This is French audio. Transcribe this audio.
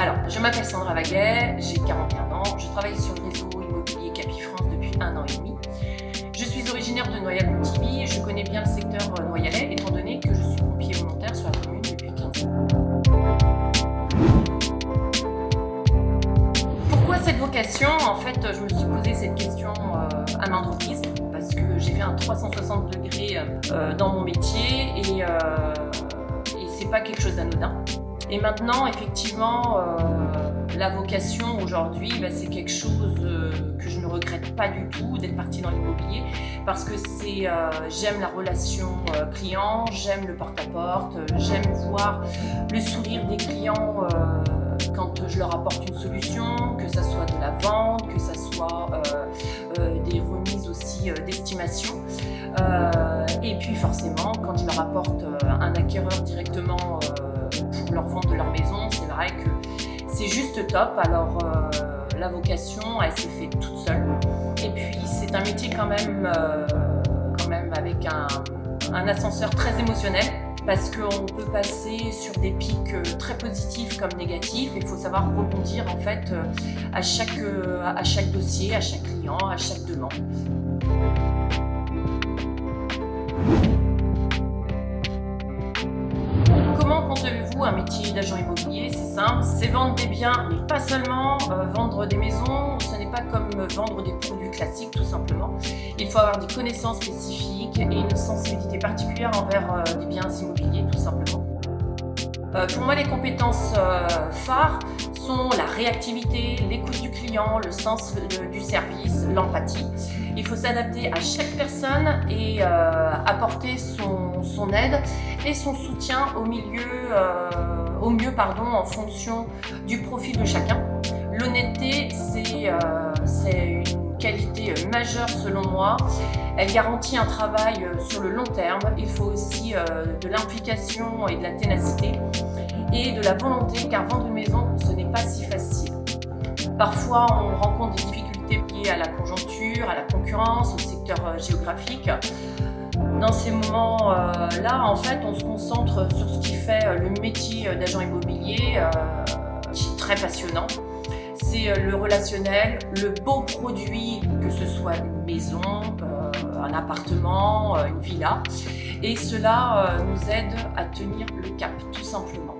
Alors, je m'appelle Sandra Vaguet, j'ai 41 ans, je travaille sur le réseau immobilier Capifrance depuis 1 an et demi. Je suis originaire de Noyal-Pontivy et je connais bien le secteur noyalais étant donné que je suis pompier volontaire sur la commune depuis 15 ans. Pourquoi cette vocation? En fait, je me suis posé cette question à maintes reprises parce que j'ai fait un 360 degrés dans mon métier et c'est pas quelque chose d'anodin. Et maintenant, effectivement, la vocation aujourd'hui, c'est quelque chose que je ne regrette pas du tout d'être partie dans l'immobilier parce que j'aime la relation client, j'aime le porte-à-porte, j'aime voir le sourire des clients quand je leur apporte une solution, que ça soit de la vente, que ça soit des remises aussi d'estimation. Et puis forcément, quand je leur apporte un acquéreur directement pour leur vendre leur maison, c'est vrai que c'est juste top. Alors la vocation, elle s'est faite toute seule. Et puis c'est un métier quand même avec un ascenseur très émotionnel parce qu'on peut passer sur des pics très positifs comme négatifs. Il faut savoir rebondir en fait à chaque dossier, à chaque client, à chaque demande. Comment concevez-vous un métier d'agent immobilier? C'est simple, c'est vendre des biens, mais pas seulement vendre des maisons. Ce n'est pas comme vendre des produits classiques, tout simplement. Il faut avoir des connaissances spécifiques et une sensibilité particulière envers des biens immobiliers, tout simplement. Pour moi, les compétences phares sont la réactivité, l'écoute du client, le sens du service, l'empathie. Il faut s'adapter à chaque personne et apporter son aide et son soutien au mieux en fonction du profil de chacun. L'honnêteté, c'est une qualité majeure selon moi. Elle garantit un travail sur le long terme. Il faut aussi de l'implication et de la ténacité et de la volonté, car vendre une maison, ce n'est pas si facile. Parfois, on rencontre des difficultés liées à la conjoncture, à la concurrence, au secteur géographique. Dans ces moments-là, en fait, on se concentre sur ce qui fait le métier d'agent immobilier, qui est très passionnant. C'est le relationnel, le beau produit, que ce soit une maison, un appartement, une villa. Et cela nous aide à tenir le cap, tout simplement.